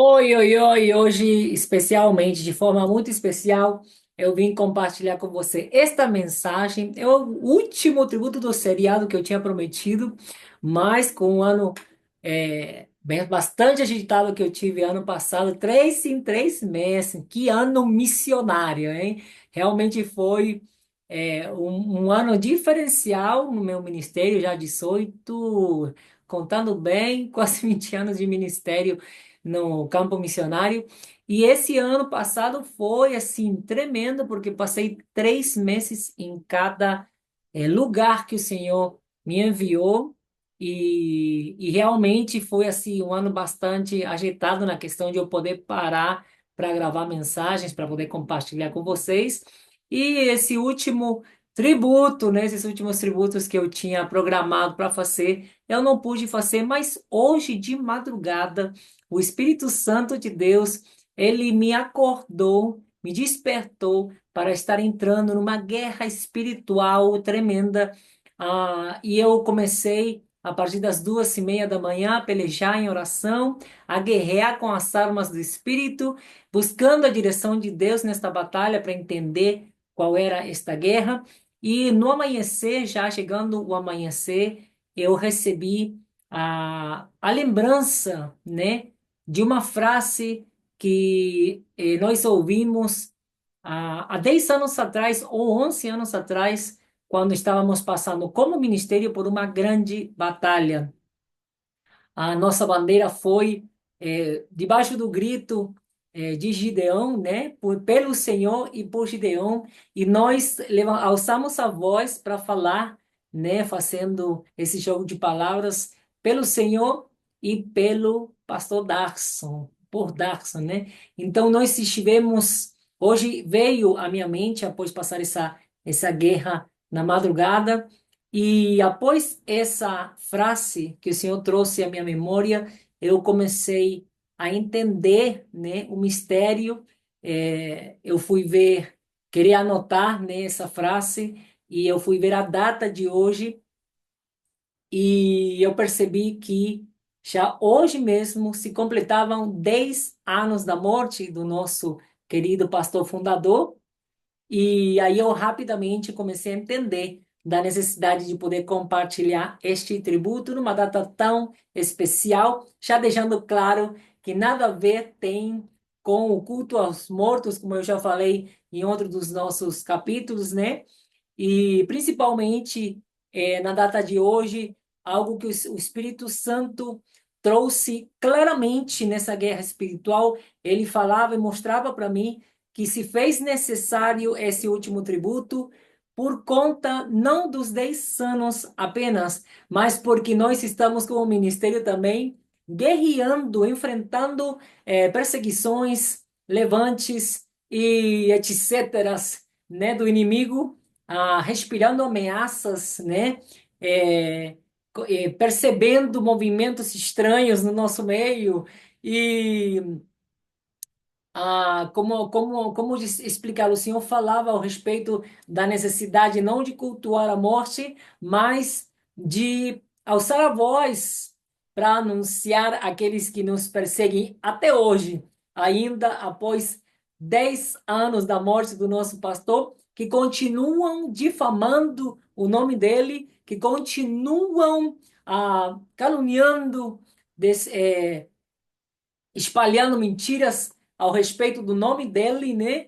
Oi, oi, oi! Hoje, especialmente, de forma muito especial, eu vim compartilhar com você esta mensagem. É o último tributo do seriado que eu tinha prometido, mas com um ano bastante agitado que eu tive ano passado, 3 em 3 meses. Que ano missionário, hein? Realmente foi um ano diferencial no meu ministério, já 18, contando bem, quase 20 anos de ministério no campo missionário. E esse ano passado foi assim tremendo, porque passei 3 meses em cada lugar que o Senhor me enviou. E realmente foi assim um ano bastante agitado na questão de eu poder parar para gravar mensagens, para poder compartilhar com vocês. E esse último tributo, né, esses últimos tributos que eu tinha programado para fazer, eu não pude fazer, mas hoje de madrugada o Espírito Santo de Deus, ele me acordou, me despertou para estar entrando numa guerra espiritual tremenda. E eu comecei, a partir das 2h30 da manhã, a pelejar em oração, a guerrear com as armas do Espírito, buscando a direção de Deus nesta batalha para entender qual era esta guerra. E no amanhecer, já chegando o amanhecer, eu recebi a lembrança, né, de uma frase que nós ouvimos há 10 anos atrás ou 11 anos atrás, quando estávamos passando como ministério por uma grande batalha. A nossa bandeira foi debaixo do grito de Gideão, né? Pelo Senhor e por Gideão, e nós alçamos a voz para falar, né? Fazendo esse jogo de palavras pelo Senhor e pelo pastor Darson, por Darson, né? Então nós estivemos, hoje veio à minha mente, após passar essa guerra na madrugada, e após essa frase que o Senhor trouxe à minha memória, eu comecei a entender, né, o mistério. Eu fui ver, querer anotar, né, essa frase, e eu fui ver a data de hoje, e eu percebi que já hoje mesmo se completavam 10 anos da morte do nosso querido pastor fundador. E aí eu rapidamente comecei a entender da necessidade de poder compartilhar este tributo numa data tão especial, já deixando claro que nada a ver tem com o culto aos mortos, como eu já falei em outro dos nossos capítulos, né? E principalmente na data de hoje, algo que o Espírito Santo trouxe claramente nessa guerra espiritual. Ele falava e mostrava para mim que se fez necessário esse último tributo por conta não dos 10 anos apenas, mas porque nós estamos como ministério também guerreando, enfrentando perseguições, levantes e etc., né, do inimigo, respirando ameaças, né? É, Percebendo movimentos estranhos no nosso meio e como explicar, o Senhor falava ao respeito da necessidade não de cultuar a morte, mas de alçar a voz para anunciar aqueles que nos perseguem até hoje, ainda após 10 anos da morte do nosso pastor, que continuam difamando o nome dele, que continuam caluniando, espalhando mentiras ao respeito do nome dele, né?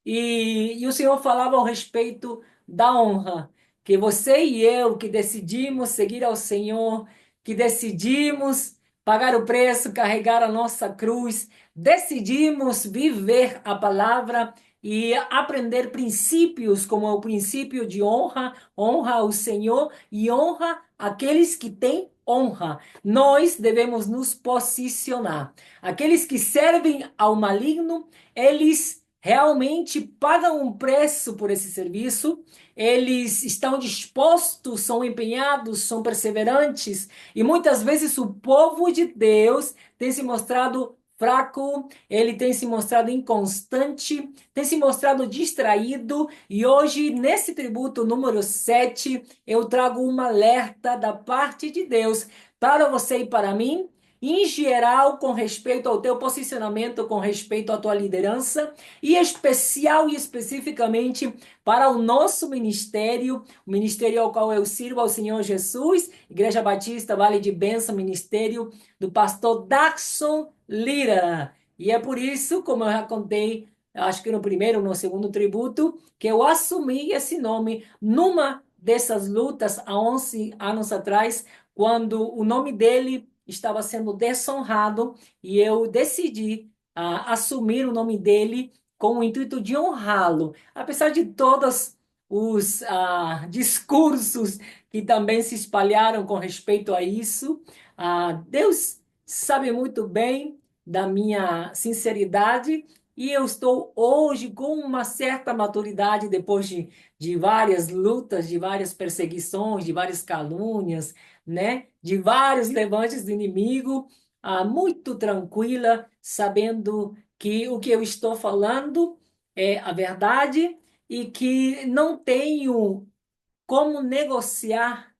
E o Senhor falava ao respeito da honra, que você e eu que decidimos seguir ao Senhor, que decidimos pagar o preço, carregar a nossa cruz, decidimos viver a palavra e aprender princípios como o princípio de honra, honra ao Senhor e honra aqueles que têm honra. Nós devemos nos posicionar. Aqueles que servem ao maligno, eles realmente pagam um preço por esse serviço, eles estão dispostos, são empenhados, são perseverantes, e muitas vezes o povo de Deus tem se mostrado fraco, ele tem se mostrado inconstante, tem se mostrado distraído, e hoje, nesse tributo número 7, eu trago um alerta da parte de Deus para você e para mim, em geral com respeito ao teu posicionamento, com respeito à tua liderança, e especial e especificamente para o nosso ministério, o ministério ao qual eu sirvo ao Senhor Jesus, Igreja Batista Vale de Bênção, ministério do pastor Daxon Lira. E é por isso, como eu já contei, acho que no primeiro ou no segundo tributo, que eu assumi esse nome numa dessas lutas há 11 anos atrás, quando o nome dele estava sendo desonrado e eu decidi assumir o nome dele com o intuito de honrá-lo. Apesar de todos os discursos que também se espalharam com respeito a isso, Deus sabe muito bem da minha sinceridade e eu estou hoje com uma certa maturidade depois de várias lutas, de várias perseguições, de várias calúnias, né? De vários levantes do inimigo, muito tranquila, sabendo que o que eu estou falando é a verdade e que não tenho como negociar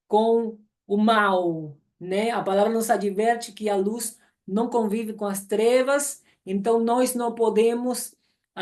com o mal, né? A palavra nos adverte que a luz não convive com as trevas, então nós não podemos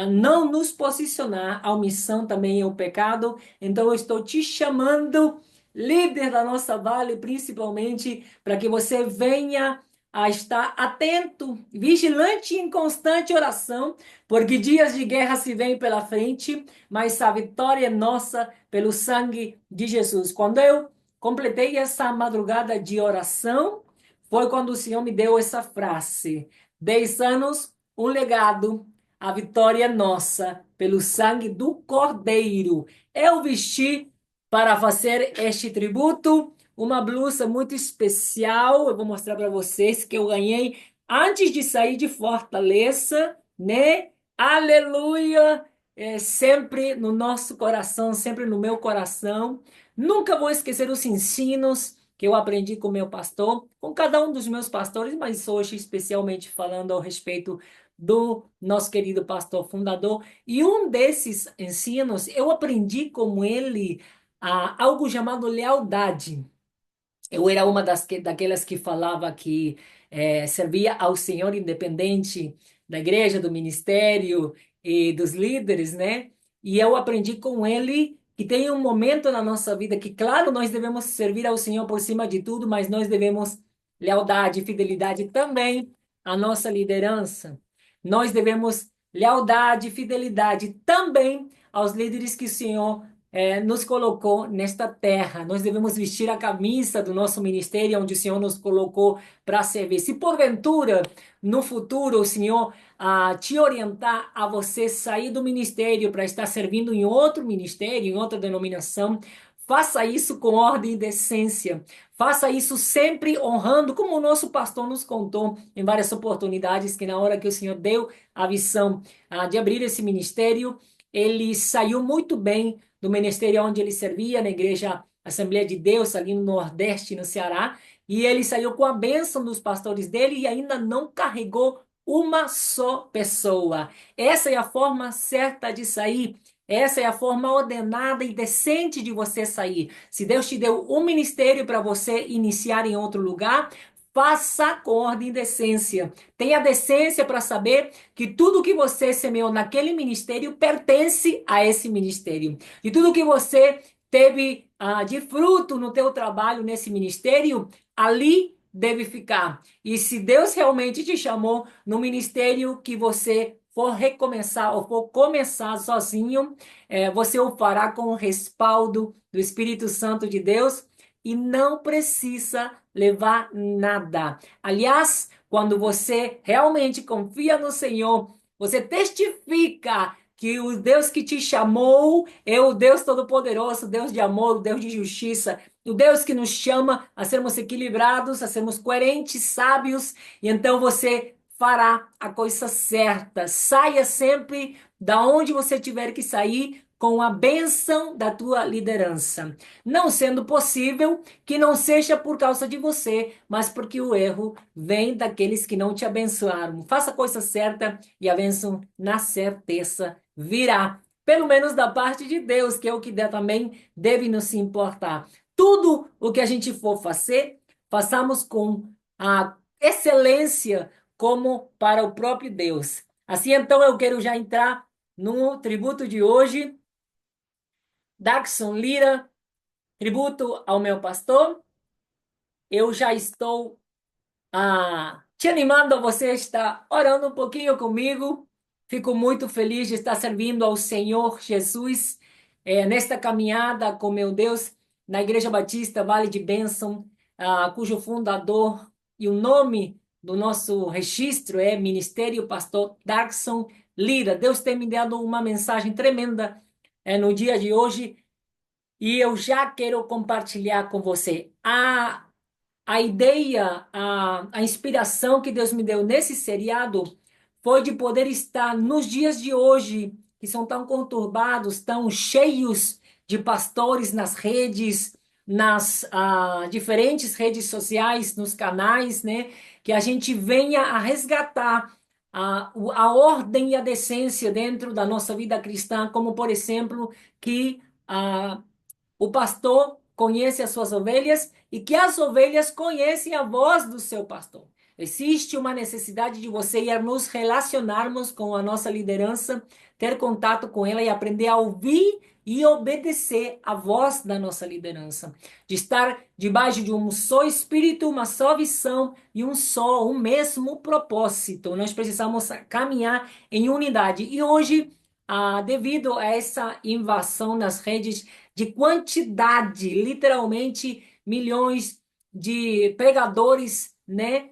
não nos posicionar. A omissão também é o pecado. Então eu estou te chamando, líder da nossa vale, principalmente, para que você venha a estar atento, vigilante e em constante oração, porque dias de guerra se vêm pela frente, mas a vitória é nossa pelo sangue de Jesus. Quando eu completei essa madrugada de oração, foi quando o Senhor me deu essa frase: 10 anos, um legado, a vitória é nossa, pelo sangue do Cordeiro. Eu vesti para fazer este tributo uma blusa muito especial. Eu vou mostrar para vocês que eu ganhei antes de sair de Fortaleza, né? Aleluia! É sempre no nosso coração, sempre no meu coração. Nunca vou esquecer os ensinos que eu aprendi com meu pastor, com cada um dos meus pastores, mas hoje especialmente falando ao respeito do nosso querido pastor fundador. E um desses ensinos eu aprendi com ele algo chamado lealdade. Eu era uma daquelas que falava que servia ao Senhor independente da igreja, do ministério e dos líderes, né? E eu aprendi com ele que tem um momento na nossa vida que, claro, nós devemos servir ao Senhor por cima de tudo, mas nós devemos lealdade e fidelidade também à nossa liderança. Nós devemos lealdade e fidelidade também aos líderes que o Senhor nos colocou nesta terra. Nós devemos vestir a camisa do nosso ministério, onde o Senhor nos colocou para servir. Se porventura, no futuro, o Senhor te orientar a você sair do ministério para estar servindo em outro ministério, em outra denominação, faça isso com ordem e decência. Faça isso sempre honrando, como o nosso pastor nos contou em várias oportunidades, que na hora que o Senhor deu a visão de abrir esse ministério, ele saiu muito bem do ministério onde ele servia, na igreja Assembleia de Deus, ali no Nordeste, no Ceará, e ele saiu com a bênção dos pastores dele e ainda não carregou uma só pessoa. Essa é a forma certa de sair. Essa é a forma ordenada e decente de você sair. Se Deus te deu um ministério para você iniciar em outro lugar, faça com ordem e decência. Tenha decência para saber que tudo que você semeou naquele ministério pertence a esse ministério. E tudo que você teve de fruto no teu trabalho nesse ministério, ali deve ficar. E se Deus realmente te chamou no ministério que você for recomeçar ou for começar sozinho, você o fará com o respaldo do Espírito Santo de Deus e não precisa levar nada. Aliás, quando você realmente confia no Senhor, você testifica que o Deus que te chamou é o Deus Todo-Poderoso, Deus de amor, Deus de justiça, o Deus que nos chama a sermos equilibrados, a sermos coerentes, sábios, e então você fará a coisa certa. Saia sempre da onde você tiver que sair com a bênção da tua liderança. Não sendo possível que não seja por causa de você, mas porque o erro vem daqueles que não te abençoaram. Faça a coisa certa e a bênção, na certeza, virá. Pelo menos da parte de Deus, que é o que também deve nos importar. Tudo o que a gente for fazer, façamos com excelência como para o próprio Deus. Assim, então, eu quero já entrar no tributo de hoje. Daxon Lira, tributo ao meu pastor. Eu já estou te animando a você estar orando um pouquinho comigo. Fico muito feliz de estar servindo ao Senhor Jesus nesta caminhada com meu Deus na Igreja Batista Vale de Bênção, cujo fundador e o nome do nosso registro é Ministério Pastor Darkson Lira. Deus tem me dado uma mensagem tremenda no dia de hoje e eu já quero compartilhar com você. A ideia, a inspiração que Deus me deu nesse seriado foi de poder estar nos dias de hoje, que são tão conturbados, tão cheios de pastores nas redes, nas diferentes redes sociais, nos canais, né? Que a gente venha a resgatar a ordem e a decência dentro da nossa vida cristã, como, por exemplo, que o pastor conhece as suas ovelhas e que as ovelhas conhecem a voz do seu pastor. Existe uma necessidade de você ir nos relacionarmos com a nossa liderança, ter contato com ela e aprender a ouvir e obedecer a voz da nossa liderança. De estar debaixo de um só espírito, uma só visão e um mesmo propósito. Nós precisamos caminhar em unidade. E hoje, devido a essa invasão nas redes de quantidade, literalmente milhões de pregadores, né?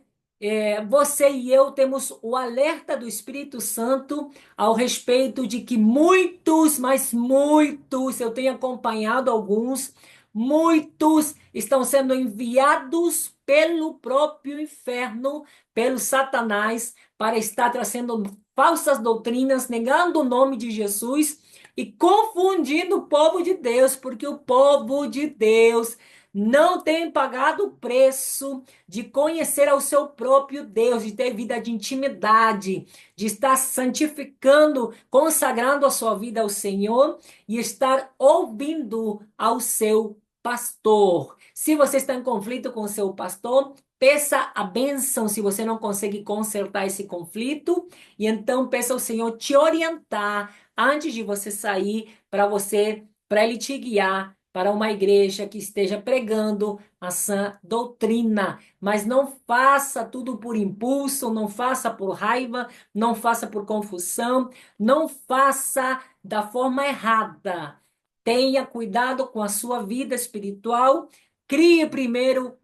Você e eu temos o alerta do Espírito Santo ao respeito de que muitos, mas muitos, eu tenho acompanhado alguns, muitos estão sendo enviados pelo próprio inferno, pelo Satanás, para estar trazendo falsas doutrinas, negando o nome de Jesus e confundindo o povo de Deus, porque o povo de Deus não tem pagado o preço de conhecer ao seu próprio Deus, de ter vida de intimidade, de estar santificando, consagrando a sua vida ao Senhor e estar ouvindo ao seu pastor. Se você está em conflito com o seu pastor, peça a bênção se você não consegue consertar esse conflito, e então peça ao Senhor te orientar antes de você sair para ele te guiar para uma igreja que esteja pregando a sã doutrina. Mas não faça tudo por impulso, não faça por raiva, não faça por confusão, não faça da forma errada. Tenha cuidado com a sua vida espiritual. Crie primeiro,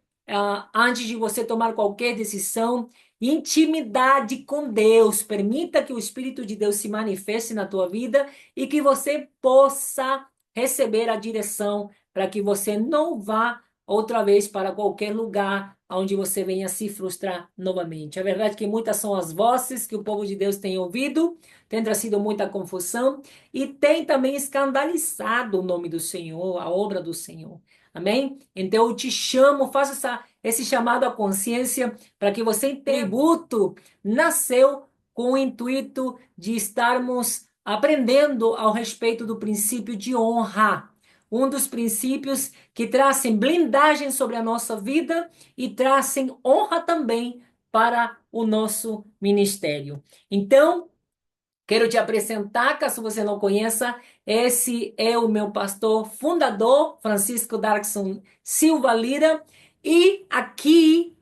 antes de você tomar qualquer decisão, intimidade com Deus. Permita que o Espírito de Deus se manifeste na tua vida e que você possa receber a direção para que você não vá outra vez para qualquer lugar onde você venha se frustrar novamente. A verdade é que muitas são as vozes que o povo de Deus tem ouvido, tem trazido muita confusão e tem também escandalizado o nome do Senhor, a obra do Senhor. Amém? Então eu te chamo, faça esse chamado à consciência para que você entenda. Tributo nasceu com o intuito de estarmos aprendendo ao respeito do princípio de honra. Um dos princípios que trazem blindagem sobre a nossa vida e trazem honra também para o nosso ministério. Então, quero te apresentar, caso você não conheça, esse é o meu pastor fundador, Francisco Darkson Silva Lira, e aqui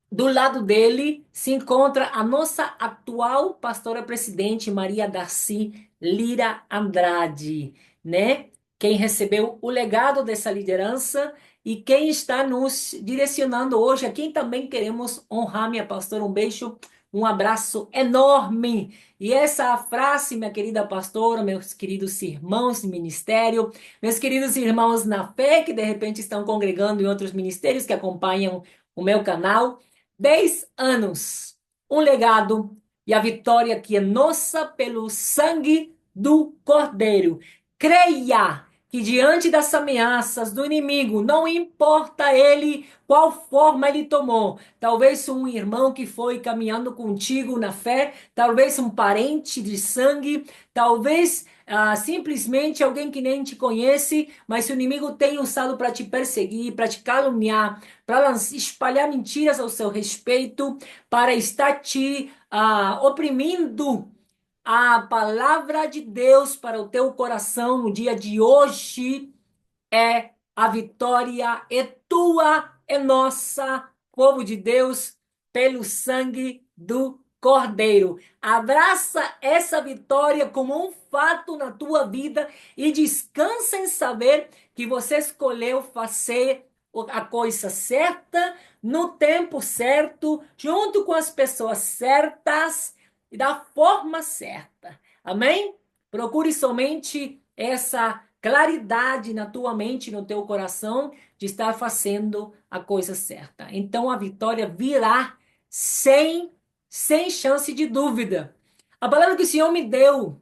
do lado dele se encontra a nossa atual pastora presidente, Maria Darcy Lira Andrade, né? Quem recebeu o legado dessa liderança e quem está nos direcionando hoje, a quem também queremos honrar, minha pastora. Um beijo, um abraço enorme. E essa frase, minha querida pastora, meus queridos irmãos de ministério, meus queridos irmãos na fé, que de repente estão congregando em outros ministérios, que acompanham o meu canal. 10 anos, um legado e a vitória que é nossa pelo sangue do Cordeiro. Creia que diante das ameaças do inimigo, não importa ele qual forma ele tomou, talvez um irmão que foi caminhando contigo na fé, talvez um parente de sangue, talvez simplesmente alguém que nem te conhece, mas o inimigo tem usado para te perseguir, para te caluniar, para espalhar mentiras ao seu respeito, para estar te oprimindo. A palavra de Deus para o teu coração no dia de hoje é: a vitória é tua, é nossa, povo de Deus, pelo sangue do Cordeiro. Abraça essa vitória como um fato na tua vida e descansa em saber que você escolheu fazer a coisa certa, no tempo certo, junto com as pessoas certas e da forma certa. Amém? Procure somente essa claridade na tua mente, no teu coração, de estar fazendo a coisa certa. Então a vitória virá sem chance de dúvida. A palavra que o Senhor me deu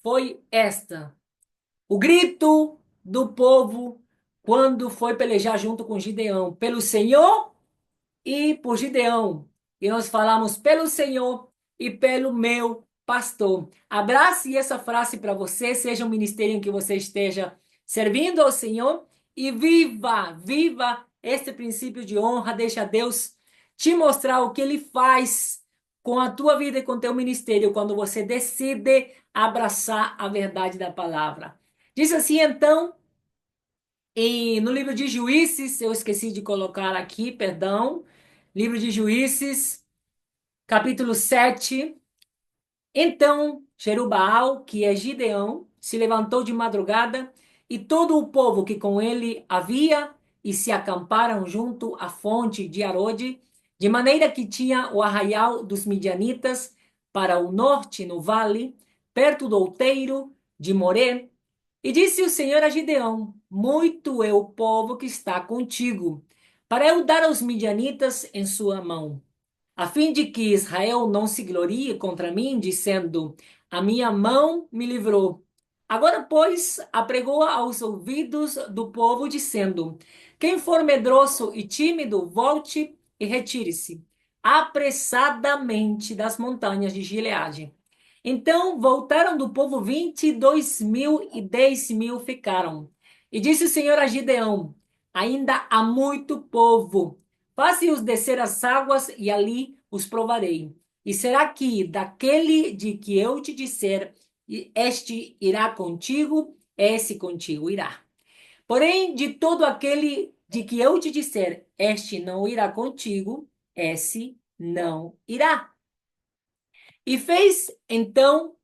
foi esta: o grito do povo quando foi pelejar junto com Gideão, pelo Senhor e por Gideão. E nós falamos pelo Senhor e pelo meu pastor. Abrace essa frase para você, seja um ministério em que você esteja servindo ao Senhor e viva este princípio de honra. Deixa Deus te mostrar o que Ele faz com a tua vida e com o teu ministério quando você decide abraçar a verdade da palavra. Diz assim então, e no livro de Juízes, eu esqueci de colocar aqui, perdão. Livro de Juízes, capítulo 7. Então Jerubaal, que é Gideão, se levantou de madrugada e todo o povo que com ele havia e se acamparam junto à fonte de Arode, de maneira que tinha o arraial dos midianitas para o norte no vale, perto do outeiro de Moré. E disse o Senhor a Gideão: muito é o povo que está contigo, para eu dar aos midianitas em sua mão, a fim de que Israel não se glorie contra mim, dizendo: a minha mão me livrou. Agora, pois, apregoa aos ouvidos do povo, dizendo: quem for medroso e tímido, volte e retire-se apressadamente das montanhas de Gileade. Então voltaram do povo 22.000 e 10.000 ficaram. E disse o Senhor a Gideão: ainda há muito povo. Faze-os descer as águas e ali os provarei. E será que daquele de que eu te disser, este irá contigo, esse contigo irá. Porém, de todo aquele de que eu te disser, este não irá contigo, esse não irá. E fez então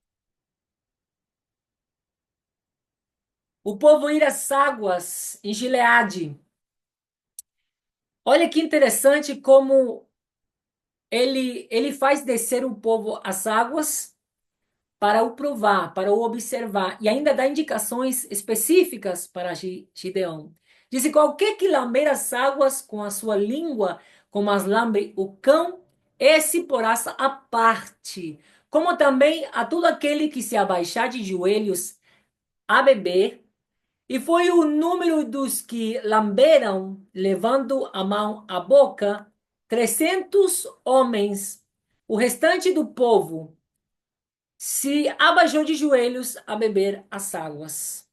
o povo ir às águas em Gileade. Olha que interessante como ele faz descer o povo às águas para o provar, para o observar, e ainda dá indicações específicas para Gideão. Diz: qualquer que lamber as águas com a sua língua, como as lambe o cão, esse porás à parte. Como também a todo aquele que se abaixar de joelhos a beber. E foi o número dos que lamberam, levando a mão à boca, 300 homens. O restante do povo se abaixou de joelhos a beber as águas.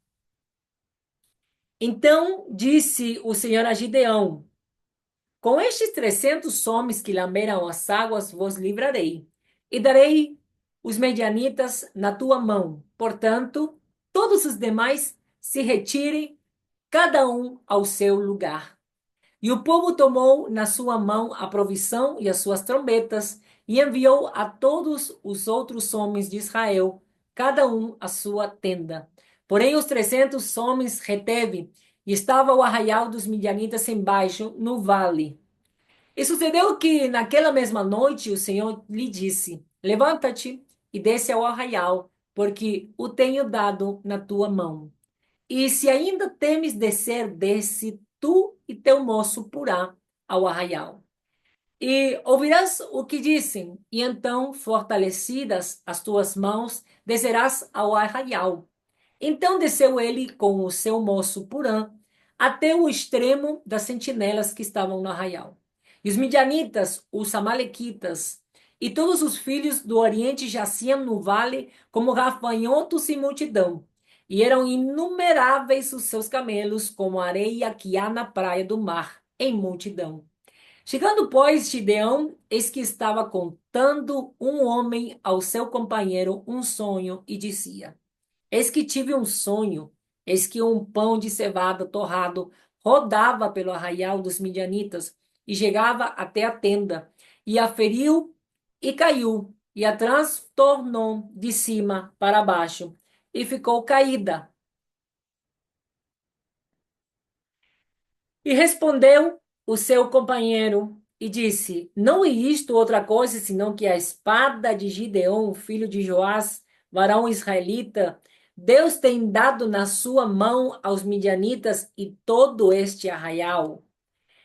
Então disse o Senhor a Gideão: com estes 300 homens que lamberam as águas, vos livrarei, e darei os medianitas na tua mão. Portanto, todos os demais se retirem, cada um ao seu lugar. E o povo tomou na sua mão a provisão e as suas trombetas, e enviou a todos os outros homens de Israel, cada um a sua tenda. Porém, os 300 homens reteve, e estava o arraial dos midianitas embaixo, no vale. E sucedeu que, naquela mesma noite, o Senhor lhe disse: levanta-te e desce ao arraial, porque o tenho dado na tua mão. E se ainda temes descer, desce tu e teu moço Purá ao arraial. E ouvirás o que dizem, e então, fortalecidas as tuas mãos, descerás ao arraial. Então desceu ele com o seu moço Purã até o extremo das sentinelas que estavam no arraial. E os midianitas, os amalequitas e todos os filhos do Oriente jaziam no vale como gafanhotos em multidão. E eram inumeráveis os seus camelos, como a areia que há na praia do mar, em multidão. Chegando, pois, Gideão, eis que estava contando um homem ao seu companheiro um sonho e dizia: Eis que tive um sonho, eis que um pão de cevada torrado rodava pelo arraial dos midianitas e chegava até a tenda, e a feriu e caiu, e a transtornou de cima para baixo, e ficou caída. E respondeu o seu companheiro e disse: Não é isto outra coisa senão que a espada de Gideão, filho de Joás, varão israelita, Deus tem dado na sua mão aos midianitas e todo este arraial.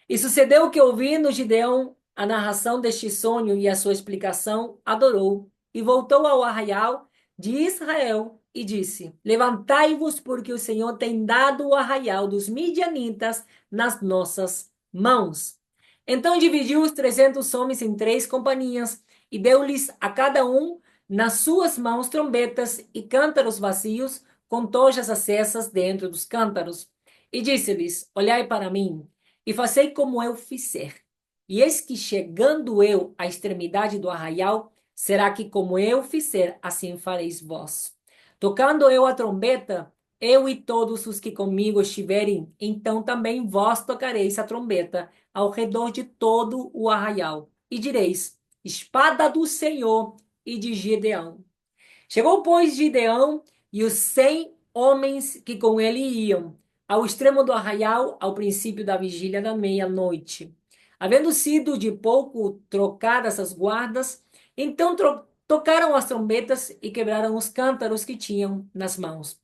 E sucedeu que, ouvindo Gideão a narração deste sonho e a sua explicação, adorou e voltou ao arraial de Israel e disse: Levantai-vos, porque o Senhor tem dado o arraial dos midianitas nas nossas mãos. Então dividiu os 300 homens em 3 companhias e deu-lhes a cada um nas suas mãos trombetas e cântaros vazios com tochas acesas dentro dos cântaros. E disse-lhes: Olhai para mim e fazei como eu fizer. E eis que, chegando eu à extremidade do arraial, será que, como eu fizer, assim fareis vós. Tocando eu a trombeta, eu e todos os que comigo estiverem, então também vós tocareis a trombeta ao redor de todo o arraial. E direis: Espada do Senhor e de Gideão. Chegou, pois, Gideão e os 100 homens que com ele iam, ao extremo do arraial, ao princípio da vigília da meia-noite. Havendo sido de pouco trocadas as guardas, então tocaram as trombetas e quebraram os cântaros que tinham nas mãos.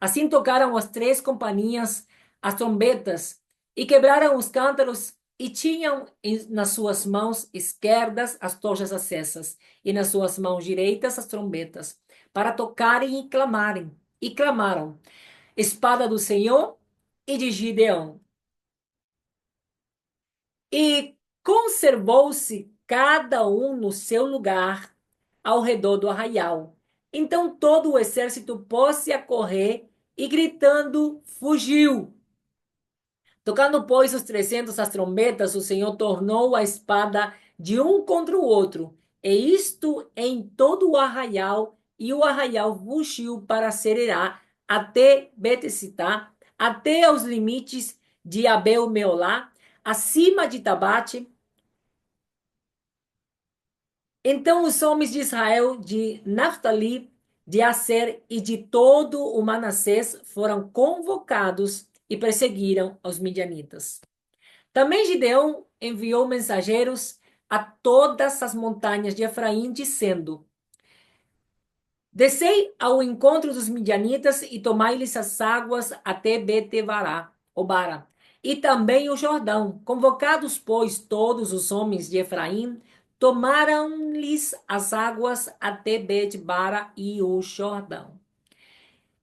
Assim tocaram as 3 companhias as trombetas e quebraram os cântaros e tinham nas suas mãos esquerdas as tochas acesas e nas suas mãos direitas as trombetas para tocarem e clamarem. E clamaram: Espada do Senhor e de Gideão. E conservou-se cada um no seu lugar ao redor do arraial. Então todo o exército pôs-se a correr e gritando fugiu. Tocando, pois, os 300 as trombetas, o Senhor tornou a espada de um contra o outro, e isto em todo o arraial, e o arraial fugiu para Sererá, até Betesitá, até aos limites de Abel-Meolá, acima de Tabate. Então os homens de Israel, de Naftali, de Aser e de todo o Manassés foram convocados e perseguiram os midianitas. Também Gideão enviou mensageiros a todas as montanhas de Efraim, dizendo: Descei ao encontro dos midianitas e tomai-lhes as águas até Betevará, Obara, e também o Jordão. Convocados, pois, todos os homens de Efraim, tomaram-lhes as águas até Betbara e o Jordão.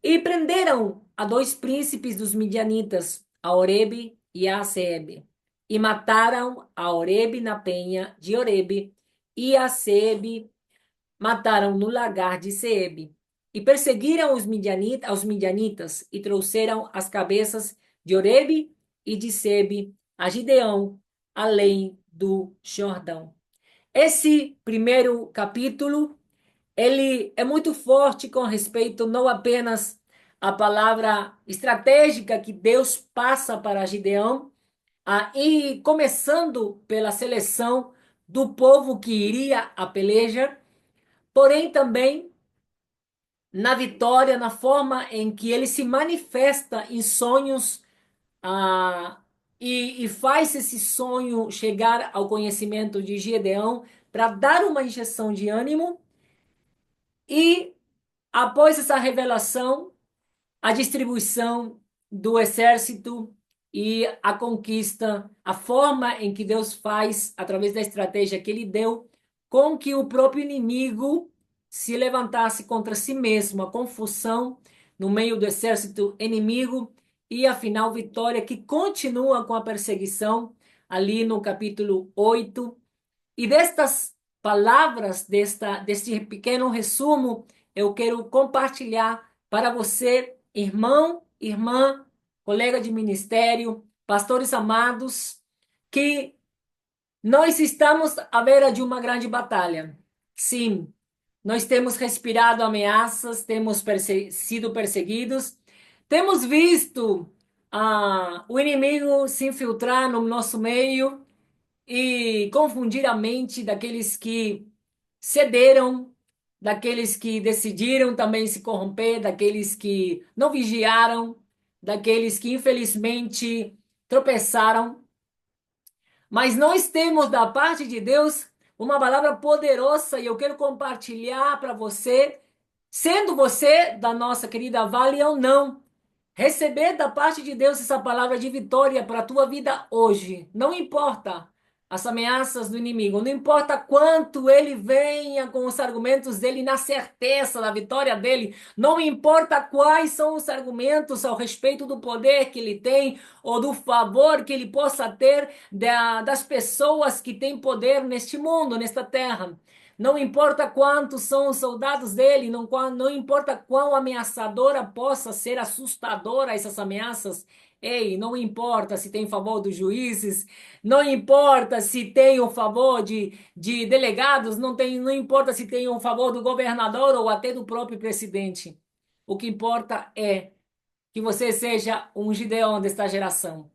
E prenderam a 2 príncipes dos midianitas, a Oreb e a Sebe, e mataram a Oreb na penha de Oreb, e a Sebe mataram no lagar de Sebe. E perseguiram aos midianitas, e trouxeram as cabeças de Oreb e de Sebe a Gideão, além do Jordão. Esse primeiro capítulo ele é muito forte com respeito não apenas à palavra estratégica que Deus passa para Gideão, e começando pela seleção do povo que iria à peleja, porém também na vitória, na forma em que ele se manifesta em sonhos, ah, e faz esse sonho chegar ao conhecimento de Gideão para dar uma injeção de ânimo. E após essa revelação, a distribuição do exército e a conquista, a forma em que Deus faz, através da estratégia que ele deu, com que o próprio inimigo se levantasse contra si mesmo, a confusão no meio do exército inimigo e afinal vitória que continua com a perseguição ali no capítulo 8. E destas palavras, deste pequeno resumo, eu quero compartilhar para você, irmão, irmã, colega de ministério, pastores amados, que nós estamos à beira de uma grande batalha. Sim, nós temos respirado ameaças, temos sido perseguidos, temos visto o inimigo se infiltrar no nosso meio e confundir a mente daqueles que cederam, daqueles que decidiram também se corromper, daqueles que não vigiaram, daqueles que infelizmente tropeçaram. Mas nós temos da parte de Deus uma palavra poderosa e eu quero compartilhar para você, sendo você da nossa querida Vale ou não. Receber da parte de Deus essa palavra de vitória para a tua vida hoje. Não importa as ameaças do inimigo, não importa quanto ele venha com os argumentos dele na certeza da vitória dele, não importa quais são os argumentos ao respeito do poder que ele tem ou do favor que ele possa ter das pessoas que têm poder neste mundo, nesta terra. Não importa quantos são os soldados dele, não importa quão ameaçadora possa ser, assustadora essas ameaças. Ei, não importa se tem favor dos juízes, não importa se tem o favor de delegados, não importa se tem o favor do governador ou até do próprio presidente. O que importa é que você seja um Gideão desta geração,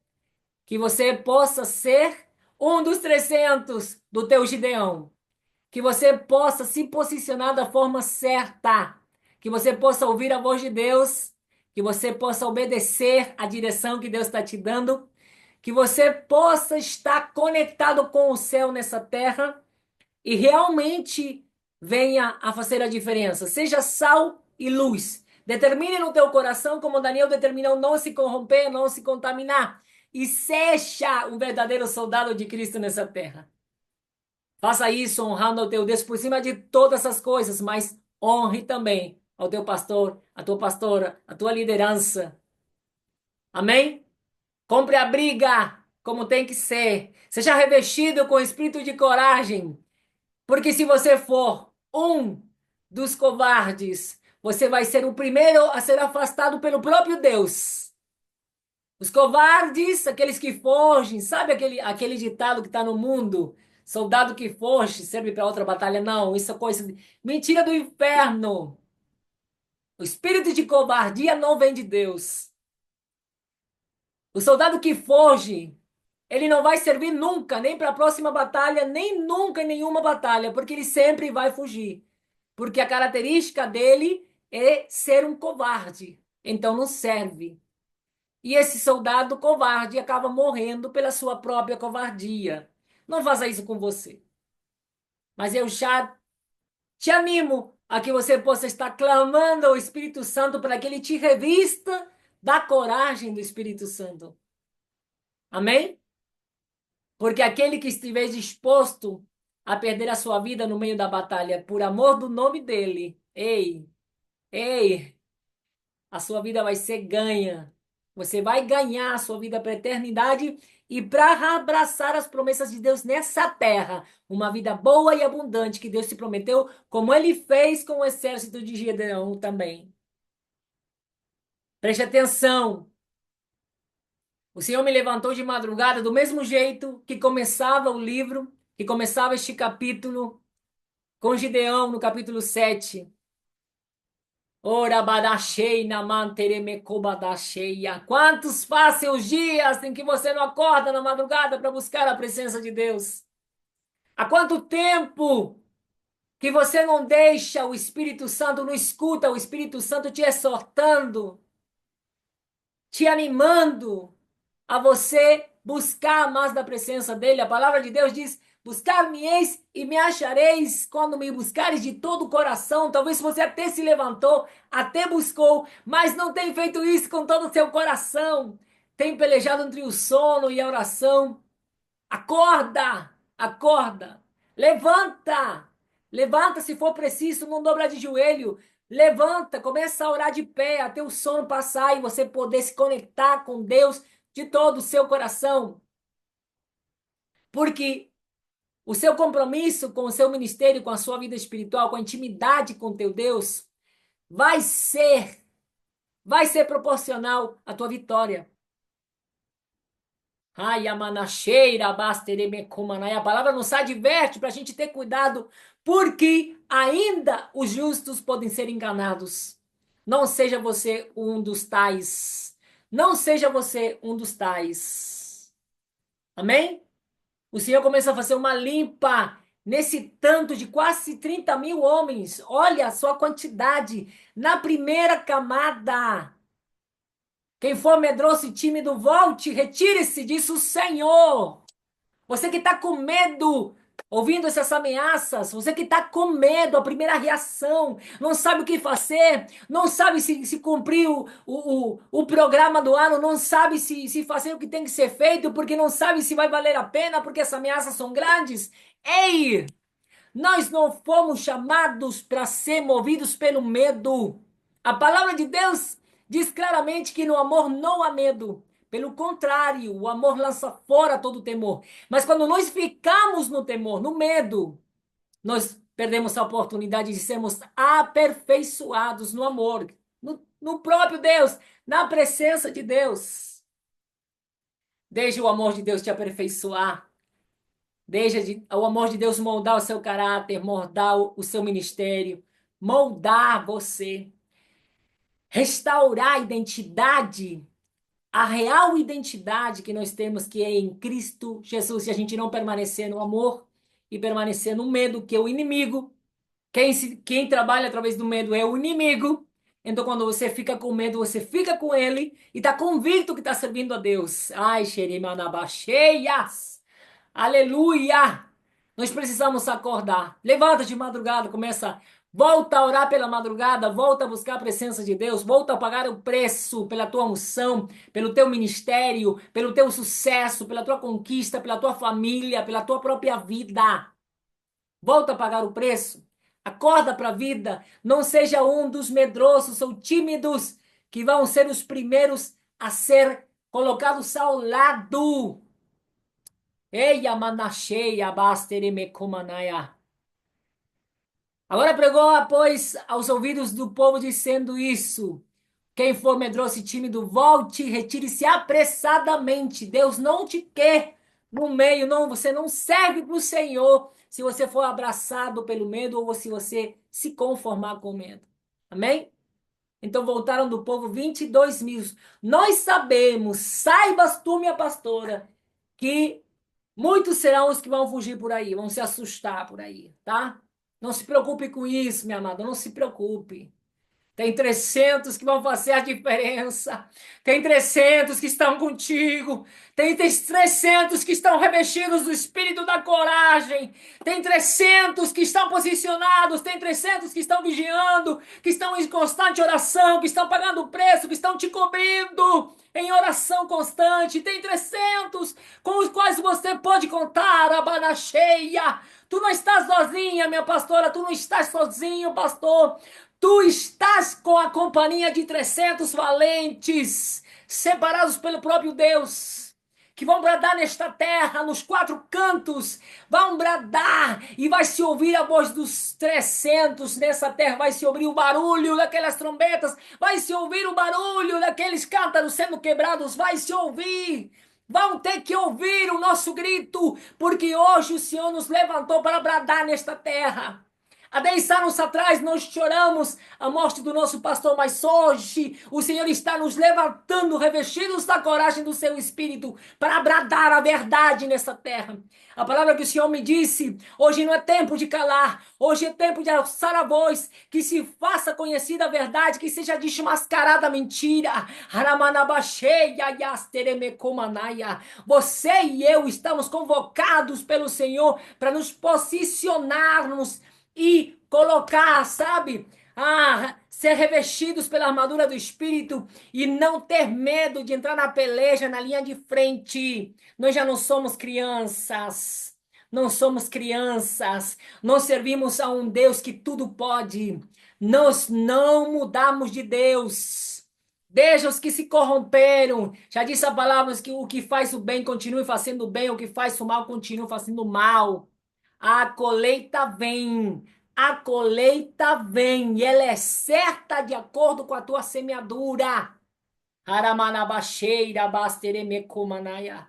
que você possa ser um dos 300 do teu Gideão, que você possa se posicionar da forma certa, que você possa ouvir a voz de Deus, que você possa obedecer a direção que Deus está te dando, que você possa estar conectado com o céu nessa terra e realmente venha a fazer a diferença. Seja sal e luz. Determine no teu coração, como Daniel determinou, não se corromper, não se contaminar. E seja um verdadeiro soldado de Cristo nessa terra. Faça isso honrando ao teu Deus por cima de todas as coisas, mas honre também ao teu pastor, à tua pastora, à tua liderança. Amém? Compre a briga como tem que ser. Seja revestido com espírito de coragem, porque se você for um dos covardes, você vai ser o primeiro a ser afastado pelo próprio Deus. Os covardes, aqueles que fogem, sabe aquele ditado que está no mundo? Soldado que foge serve para outra batalha. Não, isso é coisa de... mentira do inferno. O espírito de covardia não vem de Deus. O soldado que foge, ele não vai servir nunca, nem para a próxima batalha, nem nunca em nenhuma batalha, porque ele sempre vai fugir. Porque a característica dele é ser um covarde. Então não serve. E esse soldado covarde acaba morrendo pela sua própria covardia. Não faça isso com você. Mas eu já te animo a que você possa estar clamando ao Espírito Santo para que ele te revista da coragem do Espírito Santo. Amém? Porque aquele que estiver disposto a perder a sua vida no meio da batalha por amor do nome dele, ei, a sua vida vai ser ganha. Você vai ganhar a sua vida para a eternidade e para abraçar as promessas de Deus nessa terra. Uma vida boa e abundante que Deus te prometeu, como ele fez com o exército de Gideão também. Preste atenção. O Senhor me levantou de madrugada do mesmo jeito que começava o livro, que começava este capítulo, com Gideão no capítulo 7. Ora badachei na manteremecobadacheia. Quantos fazem os dias em que você não acorda na madrugada para buscar a presença de Deus? Há quanto tempo que você não deixa o Espírito Santo, não escuta o Espírito Santo te exortando, te animando a você buscar mais da presença dele? A palavra de Deus diz: buscar-me-eis e me achareis quando me buscares de todo o coração. Talvez você até se levantou, até buscou, mas não tem feito isso com todo o seu coração. Tem pelejado entre o sono e a oração. Acorda, acorda, levanta, levanta se for preciso, não dobra de joelho, Levanta, começa a orar de pé até o sono passar e você poder se conectar com Deus de todo o seu coração. Porque o seu compromisso com o seu ministério, com a sua vida espiritual, com a intimidade com teu Deus, vai ser, vai ser proporcional à tua vitória. Ai, a manacheira, basteremecumanai. A palavra nos adverte para a gente ter cuidado, porque ainda os justos podem ser enganados. Não seja você um dos tais. Não seja você um dos tais. Amém? O Senhor começou a fazer uma limpa nesse tanto de quase 30 mil homens. Olha a sua quantidade na primeira camada. Quem for medroso e tímido, volte, retire-se, disse o Senhor. Você que está com medo, ouvindo essas ameaças, você que está com medo, a primeira reação, não sabe o que fazer, não sabe se cumprir o programa do ano, não sabe se fazer o que tem que ser feito, porque não sabe se vai valer a pena, porque as ameaças são grandes. Ei, nós não fomos chamados para ser movidos pelo medo. A palavra de Deus diz claramente que no amor não há medo. Pelo contrário, o amor lança fora todo temor. Mas quando nós ficamos no temor, no medo, nós perdemos a oportunidade de sermos aperfeiçoados no amor, no próprio Deus, na presença de Deus. Deixe o amor de Deus te aperfeiçoar. O amor de Deus moldar o seu caráter, moldar o seu ministério, moldar você, restaurar a identidade, a real identidade que nós temos, que é em Cristo Jesus. Se a gente não permanecer no amor e permanecer no medo, que é o inimigo, quem trabalha através do medo é o inimigo. Então, quando você fica com medo, você fica com ele e está convicto que está servindo a Deus. Ai, xerimanabacheias. Aleluia! Nós precisamos acordar. Levanta de madrugada, começa, volta a orar pela madrugada, volta a buscar a presença de Deus, volta a pagar o preço pela tua unção, pelo teu ministério, pelo teu sucesso, pela tua conquista, pela tua família, pela tua própria vida. Volta a pagar o preço. Acorda para a vida. Não seja um dos medrosos ou tímidos que vão ser os primeiros a ser colocados ao lado. Eia manacheia basteremecomanaya. Agora pregou, pois, aos ouvidos do povo, dizendo isso: quem for medroso e tímido, volte, retire-se apressadamente. Deus não te quer no meio, não, você não serve para o Senhor se você for abraçado pelo medo ou se você se conformar com o medo. Amém? Então voltaram do povo 22 mil. Nós sabemos, saibas tu, minha pastora, que muitos serão os que vão fugir por aí, vão se assustar por aí, tá? Não se preocupe com isso, minha amada, não se preocupe. Tem 300 que vão fazer a diferença. Tem 300 que estão contigo. Tem 300 que estão revestidos do espírito da coragem. Tem 300 que estão posicionados. Tem 300 que estão vigiando, que estão em constante oração, que estão pagando o preço, que estão te cobrindo em oração constante. Tem 300 com os quais você pode contar, abana cheia. Tu não estás sozinha, minha pastora. Tu não estás sozinho, pastor. Tu estás com a companhia de 300 valentes, separados pelo próprio Deus, que vão bradar nesta terra, nos quatro cantos, vão bradar e vai se ouvir a voz dos 300 nessa terra, vai se ouvir o barulho daquelas trombetas, vai se ouvir o barulho daqueles cântaros sendo quebrados, vai se ouvir. Vão ter que ouvir o nosso grito, porque hoje o Senhor nos levantou para bradar nesta terra. Há 10 anos atrás nós choramos a morte do nosso pastor, mas hoje o Senhor está nos levantando, revestidos da coragem do seu Espírito, para bradar a verdade nessa terra. A palavra que o Senhor me disse, hoje não é tempo de calar, hoje é tempo de alçar a voz, que se faça conhecida a verdade, que seja desmascarada a mentira. Você e eu estamos convocados pelo Senhor para nos posicionarmos e colocar, sabe? Ser revestidos pela armadura do Espírito e não ter medo de entrar na peleja, na linha de frente. Nós já não somos crianças. não somos crianças, nós servimos a um Deus que tudo pode. Nós não mudamos de Deus. Veja os que se corromperam. Já disse a palavra que o que faz o bem continue fazendo bem, o que faz o mal continue fazendo mal. A colheita vem. A colheita vem e ela é certa de acordo com a tua semeadura. Haramanabaxeira, basteremecomanaya.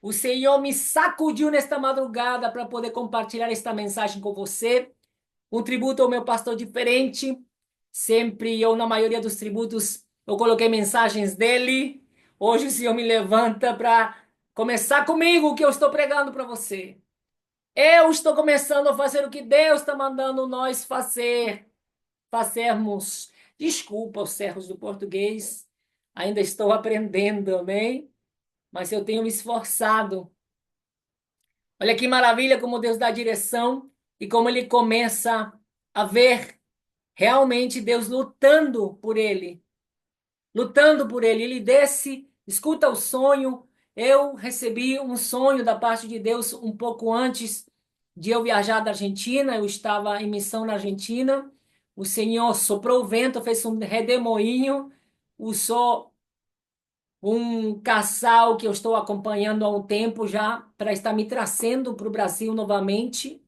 O Senhor me sacudiu nesta madrugada para poder compartilhar esta mensagem com você. Um tributo ao meu pastor diferente. Sempre eu, na maioria dos tributos, eu coloquei mensagens dele. Hoje o Senhor me levanta para começar comigo o que eu estou pregando para você. Eu estou começando a fazer o que Deus está mandando nós fazermos. Desculpa os servos do português, ainda estou aprendendo, amém? Mas eu tenho me esforçado. Olha que maravilha como Deus dá direção e como ele começa a ver realmente Deus lutando por ele. Lutando por ele. Ele desce, escuta o sonho. Eu recebi um sonho da parte de Deus um pouco antes de eu viajar da Argentina. Eu estava em missão na Argentina. O Senhor soprou o vento, fez um redemoinho, usou um casal que eu estou acompanhando há um tempo já para estar me trazendo para o Brasil novamente.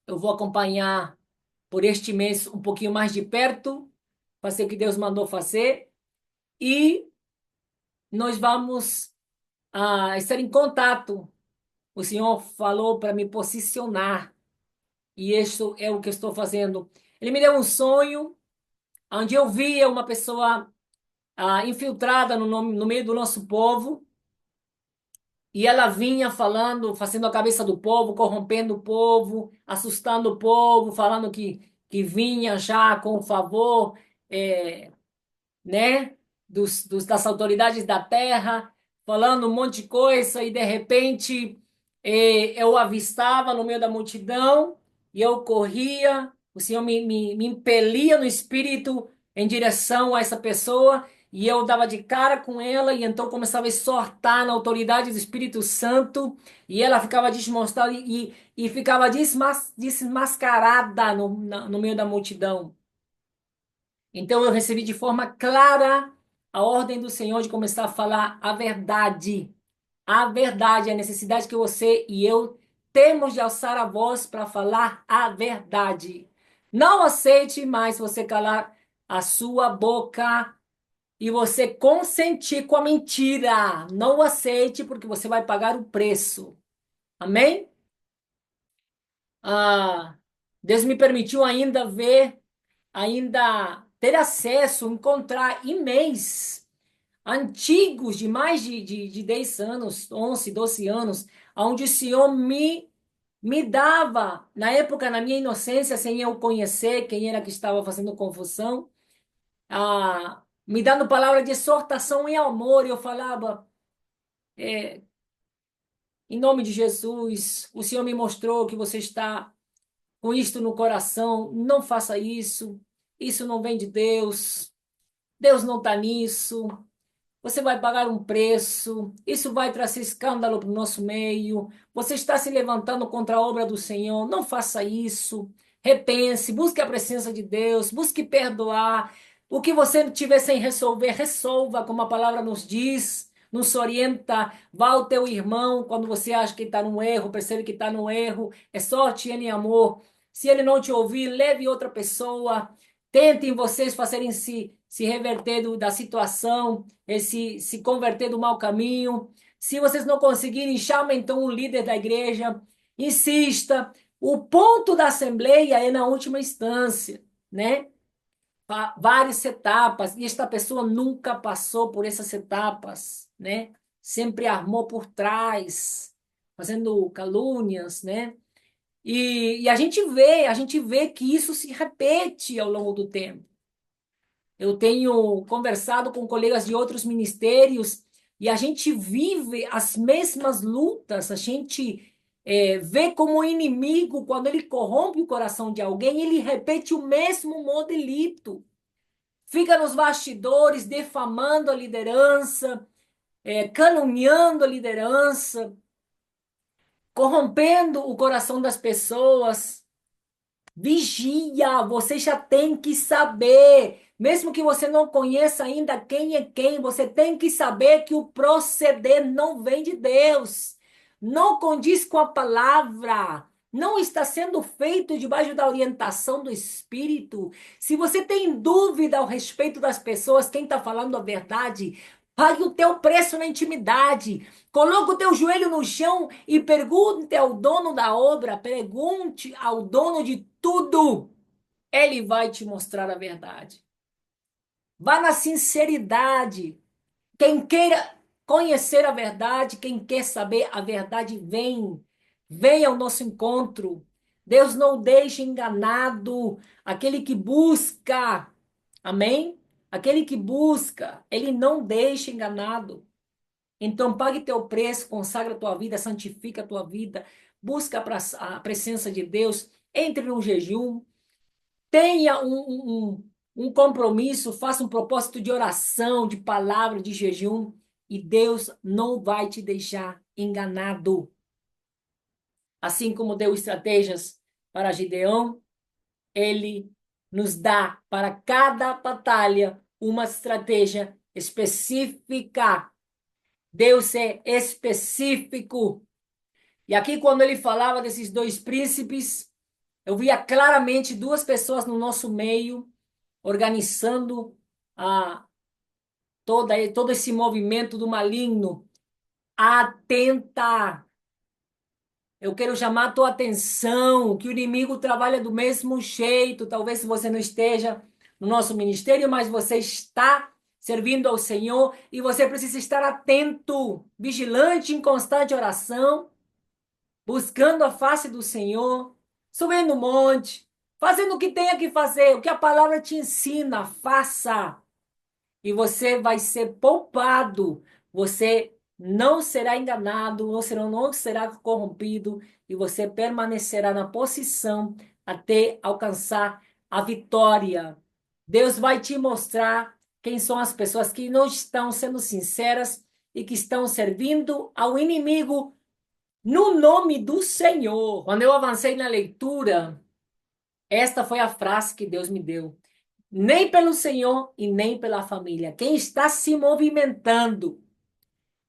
Eu vou acompanhar por este mês um pouquinho mais de perto, fazer o que Deus mandou fazer e nós vamos estar em contato. O Senhor falou para me posicionar e isso é o que eu estou fazendo. Ele me deu um sonho onde eu via uma pessoa infiltrada no meio do nosso povo. E ela vinha falando, fazendo a cabeça do povo, corrompendo o povo, assustando o povo, falando que vinha já com o favor, é, né, das autoridades da terra, falando um monte de coisa, e de repente eu avistava no meio da multidão, e eu corria, o Senhor me impelia no espírito em direção a essa pessoa, e eu dava de cara com ela, e então começava a exortar na autoridade do Espírito Santo, e ela ficava desmostrada e ficava desmascarada no meio da multidão. Então eu recebi de forma clara a ordem do Senhor de começar a falar a verdade. A verdade, a necessidade que você e eu temos de alçar a voz para falar a verdade. Não aceite mais você calar a sua boca e você consentir com a mentira. Não aceite, porque você vai pagar o preço. Amém? Ah, Deus me permitiu ainda ter acesso, encontrar e-mails antigos de mais de 10 anos, 11, 12 anos, onde o Senhor me dava, na época, na minha inocência, sem eu conhecer quem era que estava fazendo confusão, me dando palavra de exortação e amor, e eu falava, em nome de Jesus, o Senhor me mostrou que você está com isto no coração, não faça isso, isso não vem de Deus, Deus não está nisso. Você vai pagar um preço, isso vai trazer escândalo para o nosso meio. Você está se levantando contra a obra do Senhor, não faça isso. Repense, busque a presença de Deus, busque perdoar. O que você tiver sem resolver, resolva, como a palavra nos diz, nos orienta. Vá ao teu irmão quando você acha que está no erro, percebe que está no erro, exorte ele em amor. Se ele não te ouvir, leve outra pessoa. Tentem vocês fazerem se reverter da situação, se converter do mau caminho. Se vocês não conseguirem, chame então um líder da igreja, insista. O ponto da assembleia é na última instância, né? Várias etapas, e esta pessoa nunca passou por essas etapas, né? Sempre armou por trás, fazendo calúnias, né? E a gente vê que isso se repete ao longo do tempo. Eu tenho conversado com colegas de outros ministérios e a gente vive as mesmas lutas, a gente vê como inimigo, quando ele corrompe o coração de alguém, ele repete o mesmo modelito. Fica nos bastidores, defamando a liderança, caluniando a liderança, corrompendo o coração das pessoas. Vigia, você já tem que saber, mesmo que você não conheça ainda quem é quem, você tem que saber que o proceder não vem de Deus, não condiz com a palavra, não está sendo feito debaixo da orientação do Espírito. Se você tem dúvida ao respeito das pessoas, quem está falando a verdade, pague o teu preço na intimidade. Coloque o teu joelho no chão e pergunte ao dono da obra, pergunte ao dono de tudo. Ele vai te mostrar a verdade. Vá na sinceridade. Quem queira conhecer a verdade, quem quer saber a verdade, vem. Vem ao nosso encontro. Deus não deixa enganado aquele que busca. Amém? Aquele que busca, ele não deixa enganado. Então, pague teu preço, consagra a tua vida, santifica a tua vida, busca a presença de Deus, entre no jejum, tenha um compromisso, faça um propósito de oração, de palavra, de jejum, e Deus não vai te deixar enganado. Assim como deu estratégias para Gideão, ele nos dá para cada batalha uma estratégia específica. Deus é específico. E aqui, quando ele falava desses dois príncipes, eu via claramente duas pessoas no nosso meio organizando todo esse movimento do maligno. Atenta! Eu quero chamar a tua atenção que o inimigo trabalha do mesmo jeito. Talvez você não esteja no nosso ministério, mas você está servindo ao Senhor e você precisa estar atento, vigilante, em constante oração, buscando a face do Senhor, subindo o monte, fazendo o que tenha que fazer, o que a palavra te ensina, faça. E você vai ser poupado, você não será enganado, você não será corrompido, e você permanecerá na posição até alcançar a vitória. Deus vai te mostrar quem são as pessoas que não estão sendo sinceras e que estão servindo ao inimigo no nome do Senhor. Quando eu avancei na leitura, esta foi a frase que Deus me deu. Nem pelo Senhor e nem pela família. Quem está se movimentando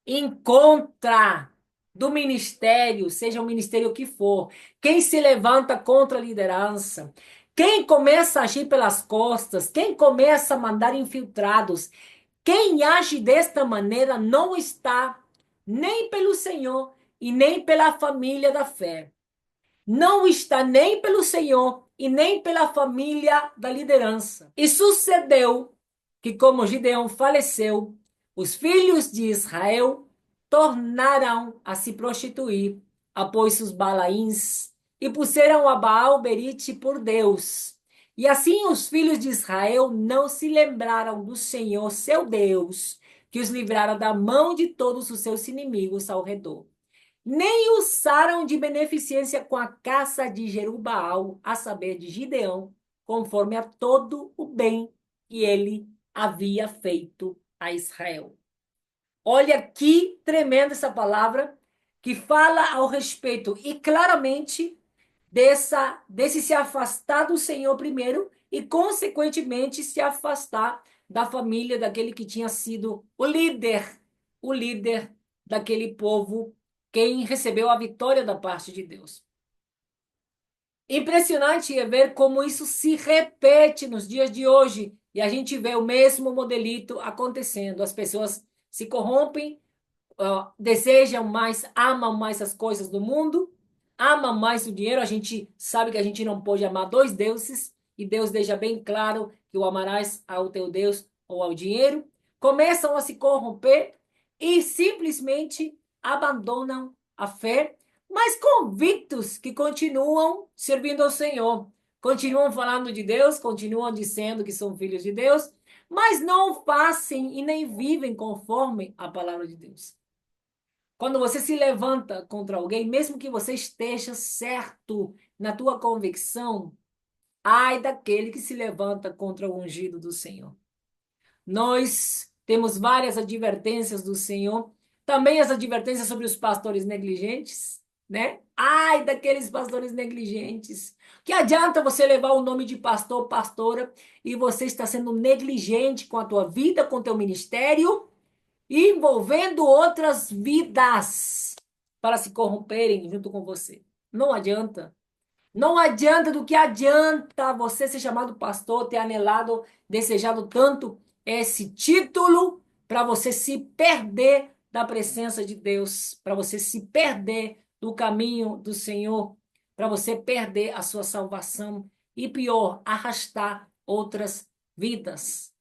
em contra do ministério, seja o ministério que for, quem se levanta contra a liderança, quem começa a agir pelas costas, quem começa a mandar infiltrados, quem age desta maneira não está nem pelo Senhor e nem pela família da fé. Não está nem pelo Senhor e nem pela família da liderança. E sucedeu que, como Gideão faleceu, os filhos de Israel tornaram a se prostituir após os Balaíns e puseram a Baal Berite por Deus. E assim os filhos de Israel não se lembraram do Senhor, seu Deus, que os livrara da mão de todos os seus inimigos ao redor. Nem usaram de beneficência com a caça de Jerubaal, a saber, de Gideão, conforme a todo o bem que ele havia feito a Israel. Olha que tremenda essa palavra que fala ao respeito e claramente desse se afastar do Senhor primeiro e, consequentemente, se afastar da família daquele que tinha sido o líder daquele povo, quem recebeu a vitória da parte de Deus. Impressionante é ver como isso se repete nos dias de hoje e a gente vê o mesmo modelito acontecendo. As pessoas se corrompem, desejam mais, amam mais as coisas do mundo, amam mais o dinheiro. A gente sabe que a gente não pode amar dois deuses e Deus deixa bem claro que o amarás ao teu Deus ou ao dinheiro. Começam a se corromper e simplesmente abandonam a fé, mas convictos que continuam servindo ao Senhor, continuam falando de Deus, continuam dizendo que são filhos de Deus, mas não fazem e nem vivem conforme a palavra de Deus. Quando você se levanta contra alguém, mesmo que você esteja certo na tua convicção, ai daquele que se levanta contra o ungido do Senhor. Nós temos várias advertências do Senhor, também as advertências sobre os pastores negligentes, né? Ai daqueles pastores negligentes. Que adianta você levar o nome de pastor, pastora, e você está sendo negligente com a tua vida, com o teu ministério, envolvendo outras vidas para se corromperem junto com você. Não adianta. Não adianta do que adianta você ser chamado pastor, ter anelado, desejado tanto esse título para você se perder da presença de Deus, para você se perder do caminho do Senhor, para você perder a sua salvação e pior, arrastar outras vidas.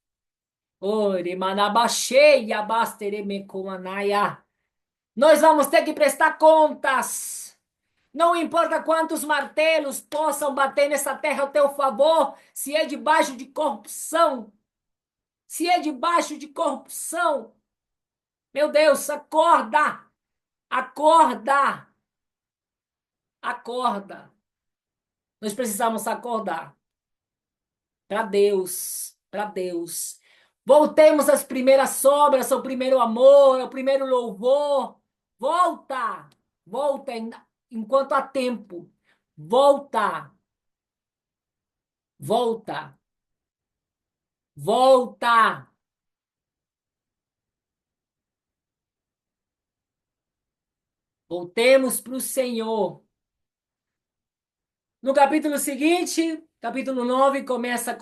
Ore manabaxeia basteremecomanaya. Nós vamos ter que prestar contas. Não importa quantos martelos possam bater nessa terra ao teu favor, se é debaixo de corrupção, se é debaixo de corrupção. Meu Deus, acorda! Acorda! Acorda! Nós precisamos acordar para Deus, para Deus. Voltemos às primeiras obras, ao primeiro amor, ao primeiro louvor. Volta! Volta enquanto há tempo. Volta! Volta! Volta! Voltemos para o Senhor. No capítulo seguinte, capítulo 9, começa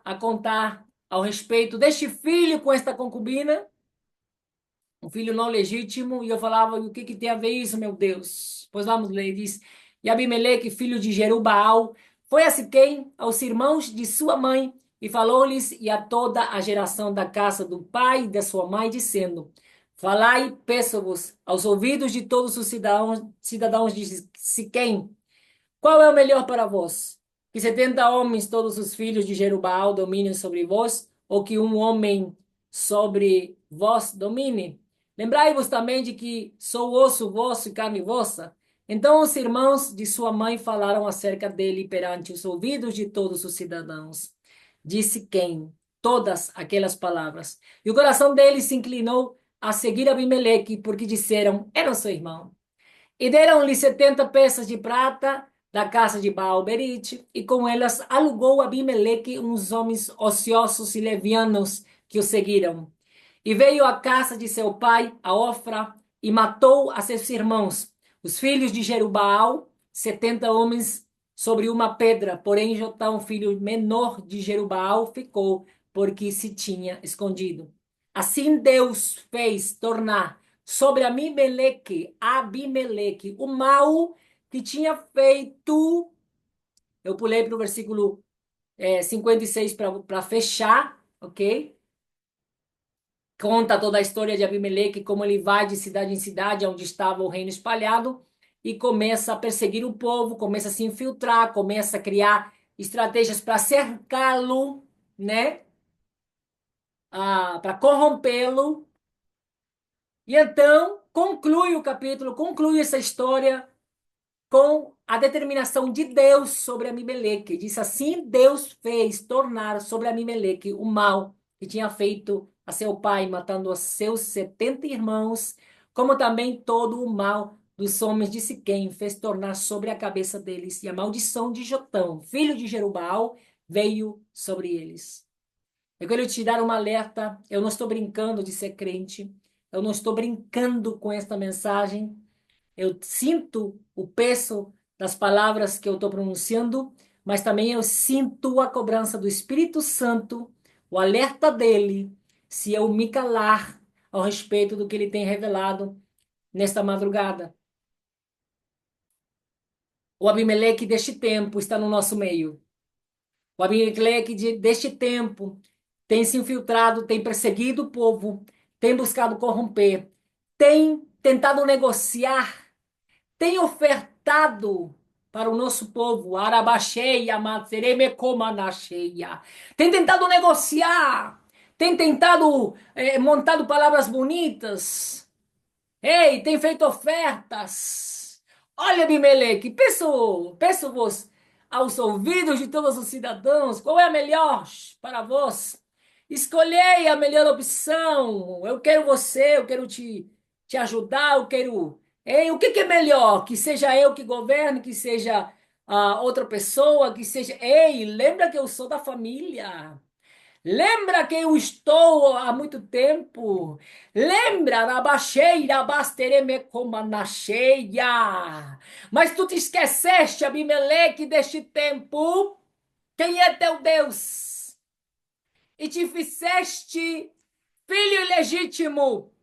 a contar ao respeito deste filho com esta concubina, um filho não legítimo, e eu falava, o que que tem a ver isso, meu Deus? Pois vamos ler, diz, e Abimeleque, filho de Jerubaal, foi a Siquém, aos irmãos de sua mãe, e falou-lhes e a toda a geração da casa do pai e da sua mãe, dizendo, falai, peço-vos, aos ouvidos de todos os cidadãos de Siquém, qual é o melhor para vós? Que 70 homens, todos os filhos de Jerubbaal, dominem sobre vós, ou que um homem sobre vós domine? Lembrai-vos também de que sou osso vosso e carne vossa. Então os irmãos de sua mãe falaram acerca dele perante os ouvidos de todos os cidadãos. Disse quem? Todas aquelas palavras. E o coração deles se inclinou a seguir Abimeleque, porque disseram, era seu irmão. E deram-lhe 70 peças de prata da casa de Baal-Berite, e com elas alugou Abimeleque uns homens ociosos e levianos que o seguiram. E veio à casa de seu pai, a Ofra, e matou a seus irmãos, os filhos de Jerubbaal, 70 homens sobre uma pedra. Porém, Jotão, filho menor de Jerubbaal, ficou, porque se tinha escondido. Assim Deus fez tornar sobre Abimeleque, o mal que tinha feito. Eu pulei para o versículo 56 para fechar, ok? Conta toda a história de Abimeleque, como ele vai de cidade em cidade, onde estava o reino espalhado, e começa a perseguir o povo, começa a se infiltrar, começa a criar estratégias para cercá-lo, né? Para corrompê-lo. E então conclui o capítulo, conclui essa história com a determinação de Deus sobre Abimeleque. Diz assim: Deus fez tornar sobre Abimeleque o mal que tinha feito a seu pai, matando os seus 70 irmãos, como também todo o mal dos homens de Siquém, fez tornar sobre a cabeça deles. E a maldição de Jotão, filho de Jerubbaal, veio sobre eles. Eu quero te dar uma alerta. Eu não estou brincando de ser crente. Eu não estou brincando com esta mensagem. Eu sinto o peso das palavras que eu estou pronunciando, mas também eu sinto a cobrança do Espírito Santo, o alerta dele, se eu me calar ao respeito do que ele tem revelado nesta madrugada. O Abimeleque deste tempo está no nosso meio. O Abimeleque deste tempo tem se infiltrado, tem perseguido o povo, tem buscado corromper, tem tentado negociar, tem ofertado para o nosso povo, Arabaxeia, Matseremecomanacheiya. Tem tentado negociar, tem tentado montado palavras bonitas. Ei, tem feito ofertas. Olha, Abimeleque, peço-vos aos ouvidos de todos os cidadãos, qual é a melhor para vós? Escolhei a melhor opção. Eu quero você, eu quero te ajudar, eu quero Ei, o que que é melhor? Que seja eu que governe, que seja outra pessoa, que seja. Ei, lembra que eu sou da família. Lembra que eu estou há muito tempo? Lembra da baixeira bastereme como na cheia? Mas tu te esqueceste, Abimeleque, deste tempo? Quem é teu Deus? E te fizeste filho ilegítimo.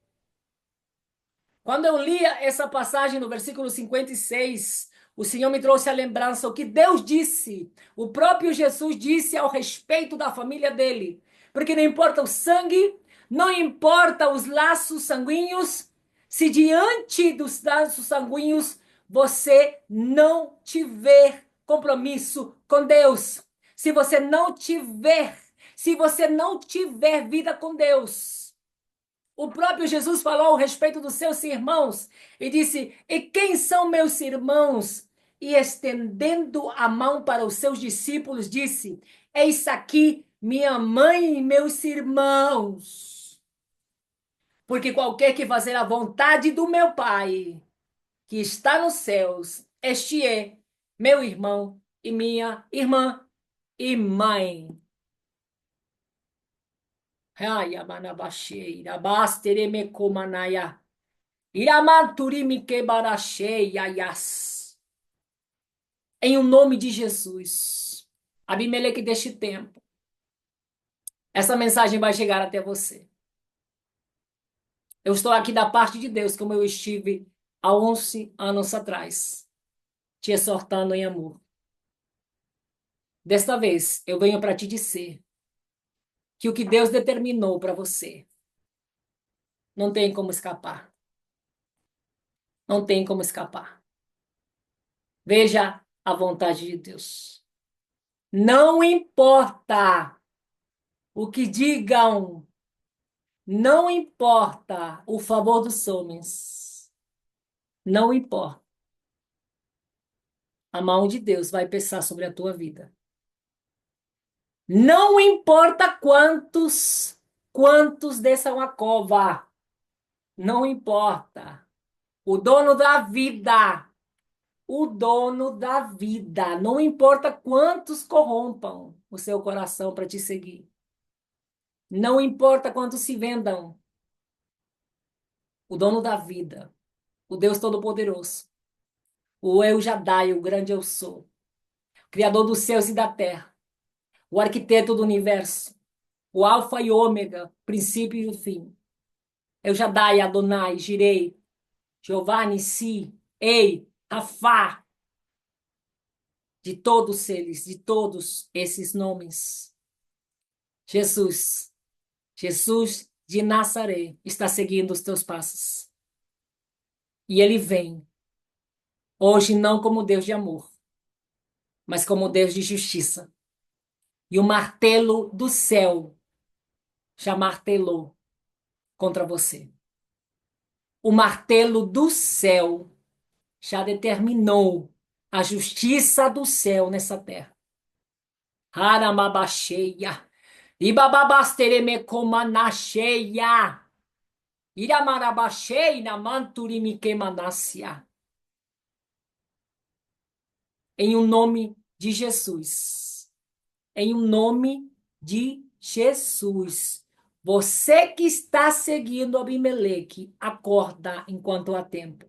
Quando eu lia essa passagem no versículo 56, o Senhor me trouxe a lembrança o que Deus disse, o próprio Jesus disse ao respeito da família dele. Porque não importa o sangue, não importa os laços sanguíneos, se diante dos laços sanguíneos você não tiver compromisso com Deus, se você não tiver vida com Deus. O próprio Jesus falou a respeito dos seus irmãos e disse: E quem são meus irmãos? E estendendo a mão para os seus discípulos, disse: Eis aqui minha mãe e meus irmãos. Porque qualquer que fazer a vontade do meu Pai, que está nos céus, este é meu irmão e minha irmã e mãe. Ai, amanabaxeira, bastereme comanaya. Iramanturimikebaracheias. Em o nome de Jesus. Abimeleque deste tempo. Essa mensagem vai chegar até você. Eu estou aqui da parte de Deus, como eu estive há 11 anos atrás, te exortando em amor. Desta vez, eu venho para te dizer que o que Deus determinou para você não tem como escapar. Não tem como escapar. Veja a vontade de Deus. Não importa o que digam. Não importa o favor dos homens. Não importa. A mão de Deus vai pesar sobre a tua vida. Não importa quantos desçam a cova. Não importa. O dono da vida. O dono da vida. Não importa quantos corrompam o seu coração para te seguir. Não importa quantos se vendam. O dono da vida. O Deus Todo-Poderoso. O Eu Shaddai, o grande eu sou. Criador dos céus e da terra. O arquiteto do universo. O alfa e ômega, princípio e o fim. Eu Shaddai, Adonai, Jirei, Jeová Nissi, Ei, Rafá. De todos eles, de todos esses nomes. Jesus, Jesus de Nazaré está seguindo os teus passos. E ele vem, hoje não como Deus de amor, mas como Deus de justiça. E o martelo do céu já martelou contra você. O martelo do céu já determinou a justiça do céu nessa terra. Haramabaxeia. Ibababasteremecomanasheia. Iramarabaxeina manturimikemanassia. Em o nome de Jesus. Em o nome de Jesus. Você que está seguindo Abimeleque, acorda enquanto há tempo.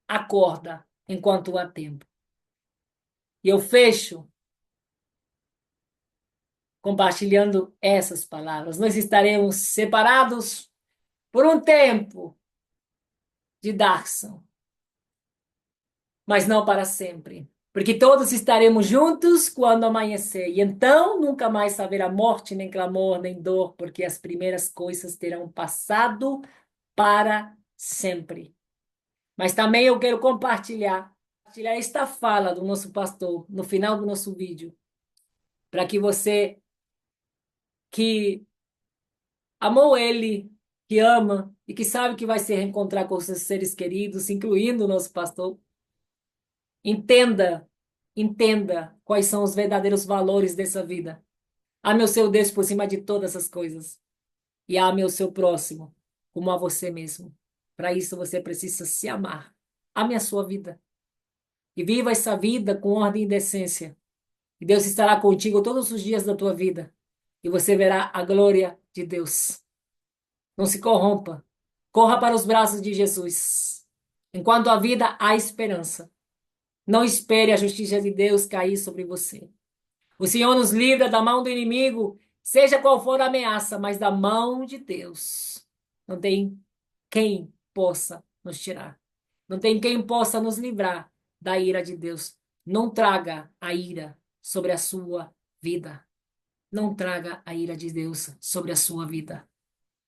Acorda enquanto há tempo. E eu fecho compartilhando essas palavras. Nós estaremos separados por um tempo de Darkson, mas não para sempre. Porque todos estaremos juntos quando amanhecer. E então nunca mais haverá morte, nem clamor, nem dor, porque as primeiras coisas terão passado para sempre. Mas também eu quero compartilhar esta fala do nosso pastor no final do nosso vídeo, para que você que amou ele, que ama e que sabe que vai se reencontrar com seus seres queridos, incluindo o nosso pastor, entenda, entenda quais são os verdadeiros valores dessa vida. Ame o seu Deus por cima de todas as coisas e ame o seu próximo como a você mesmo. Para isso você precisa se amar. Ame a sua vida. E viva essa vida com ordem e decência. E Deus estará contigo todos os dias da tua vida. E você verá a glória de Deus. Não se corrompa. Corra para os braços de Jesus. Enquanto a vida, há esperança. Não espere a justiça de Deus cair sobre você. O Senhor nos livra da mão do inimigo, seja qual for a ameaça, mas da mão de Deus. Não tem quem possa nos tirar. Não tem quem possa nos livrar da ira de Deus. Não traga a ira sobre a sua vida. Não traga a ira de Deus sobre a sua vida.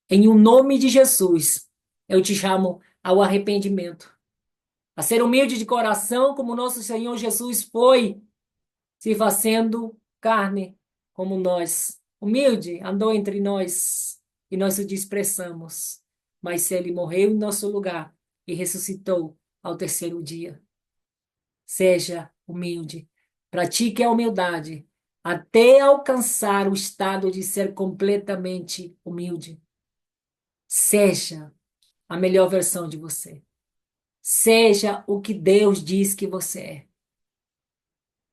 Em o nome de Jesus, eu te chamo ao arrependimento, a ser humilde de coração, como nosso Senhor Jesus foi, se fazendo carne como nós. Humilde, andou entre nós e nós o desprezamos. Mas ele morreu em nosso lugar e ressuscitou ao terceiro dia. Seja humilde, pratique a humildade até alcançar o estado de ser completamente humilde. Seja a melhor versão de você. Seja o que Deus diz que você é.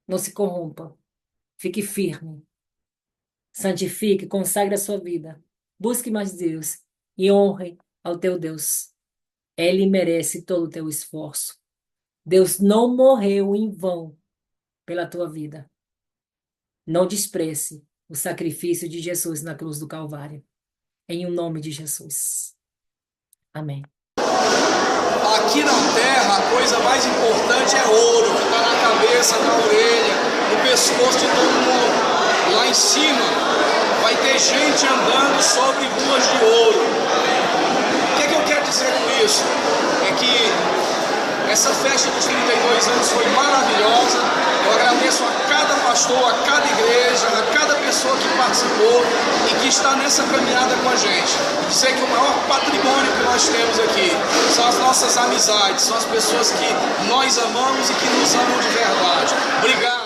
Não se corrompa. Fique firme. Santifique, consagre a sua vida. Busque mais Deus e honre ao teu Deus. Ele merece todo o teu esforço. Deus não morreu em vão pela tua vida. Não despreze o sacrifício de Jesus na cruz do Calvário. Em o nome de Jesus. Amém. Aqui na terra, a coisa mais importante é ouro, que está na cabeça, na orelha, no pescoço de todo mundo. Lá em cima, vai ter gente andando sobre ruas de ouro. O que é que eu quero dizer com isso? É que essa festa dos 32 anos foi maravilhosa. Eu agradeço a cada pastor, a cada igreja, a cada pessoa que participou e que está nessa caminhada com a gente. Dizer que o maior patrimônio que nós temos aqui são as nossas amizades, são as pessoas que nós amamos e que nos amam de verdade. Obrigado.